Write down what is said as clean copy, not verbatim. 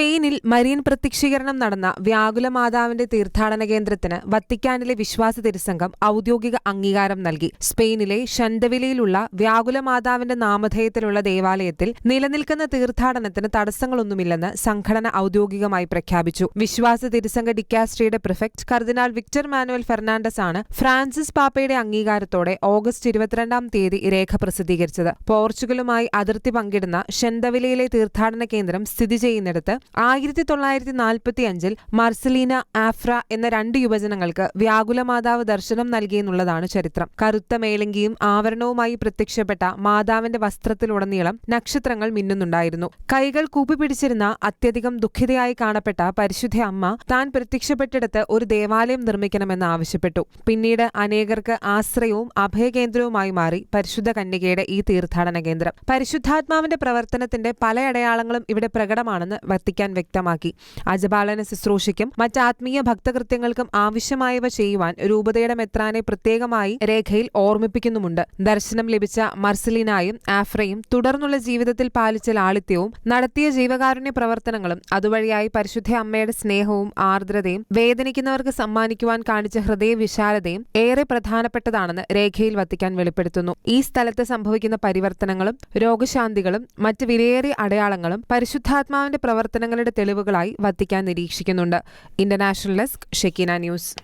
സ്പെയിനിൽ മരിയൻ പ്രത്യക്ഷീകരണം നടന്ന വ്യാകുലമാതാവിന്റെ തീർത്ഥാടന കേന്ദ്രത്തിന് വത്തിക്കാനിലെ വിശ്വാസ തിരുസംഘം ഔദ്യോഗിക അംഗീകാരം നൽകി. സ്പെയിനിലെ ഷൻഡവിലയിലുള്ള വ്യാകുലമാതാവിന്റെ നാമധേയത്തിലുള്ള ദേവാലയത്തിൽ നിലനിൽക്കുന്ന തീർത്ഥാടനത്തിന് തടസ്സങ്ങളൊന്നുമില്ലെന്ന് സംഘടന ഔദ്യോഗികമായി പ്രഖ്യാപിച്ചു. വിശ്വാസ തിരുസംഘ ഡിക്കാസ്ട്രിയുടെ പ്രിഫെക്ട് കർദിനാൾ വിക്ടർ മാനുവൽ ഫെർണാണ്ടസ് ആണ് ഫ്രാൻസിസ് പാപ്പയുടെ അംഗീകാരത്തോടെ ഓഗസ്റ്റ് 22-ാം തീയതി രേഖ പ്രസിദ്ധീകരിച്ചത്. പോർച്ചുഗലുമായി അതിർത്തി പങ്കിടുന്ന ഷൻഡവിലയിലെ തീർത്ഥാടന കേന്ദ്രം സ്ഥിതി ചെയ്യുന്നിടത്ത് 1945-ൽ മർസലീന ആഫ്ര എന്ന 2 യുവജനങ്ങൾക്ക് വ്യാകുലമാതാവ് ദർശനം നൽകിയെന്നുള്ളതാണ് ചരിത്രം. കറുത്ത മേലങ്കിയും ആവരണവുമായി പ്രത്യക്ഷപ്പെട്ട മാതാവിന്റെ വസ്ത്രത്തിലുടനീളം നക്ഷത്രങ്ങൾ മിന്നുന്നുണ്ടായിരുന്നു. കൈകൾ കൂപ്പിപ്പിടിച്ചിരുന്ന അത്യധികം ദുഃഖിതയായി കാണപ്പെട്ട പരിശുദ്ധ അമ്മ താൻ പ്രത്യക്ഷപ്പെട്ടിടത്ത് ഒരു ദേവാലയം നിർമ്മിക്കണമെന്ന് ആവശ്യപ്പെട്ടു. പിന്നീട് അനേകർക്ക് ആശ്രയവും അഭയകേന്ദ്രവുമായി മാറി പരിശുദ്ധ കന്യകയുടെ ഈ തീർത്ഥാടന കേന്ദ്രം. പരിശുദ്ധാത്മാവിന്റെ പ്രവർത്തനത്തിന്റെ പല അടയാളങ്ങളും ഇവിടെ പ്രകടമാണെന്ന് വത്തിക്കാൻ വ്യക്തമാക്കി. അജപാലന ശുശ്രൂഷയ്ക്കും മറ്റ് ആത്മീയ ഭക്തകൃത്യങ്ങൾക്കും ആവശ്യമായവ ചെയ്യുവാൻ രൂപതയുടെ മെത്രാനെ പ്രത്യേകമായി രേഖയിൽ ഓർമ്മിപ്പിക്കുന്നുമുണ്ട്. ദർശനം ലഭിച്ച മർസലീനായും ആഫ്രയും തുടർന്നുള്ള ജീവിതത്തിൽ പാലിച്ച ലാളിത്യവും നടത്തിയ ജീവകാരുണ്യ പ്രവർത്തനങ്ങളും അതുവഴിയായി പരിശുദ്ധ അമ്മയുടെ സ്നേഹവും ആർദ്രതയും വേദനിക്കുന്നവർക്ക് സമ്മാനിക്കുവാൻ കാണിച്ച ഹൃദയവിശാലതയും ഏറെ പ്രധാനപ്പെട്ടതാണെന്ന് രേഖയിൽ വത്തിക്കാൻ വെളിപ്പെടുത്തുന്നു. ഈ സ്ഥലത്ത് സംഭവിക്കുന്ന പരിവർത്തനങ്ങളും രോഗശാന്തികളും മറ്റ് വിലയേറിയ അടയാളങ്ങളും പരിശുദ്ധാത്മാവിന്റെ പ്രവർത്തനങ്ങളുടെ തെളിവുകളായി വത്തിക്കാൻ നിരീക്ഷിക്കുന്നുണ്ട്. International desk, Shekinah news.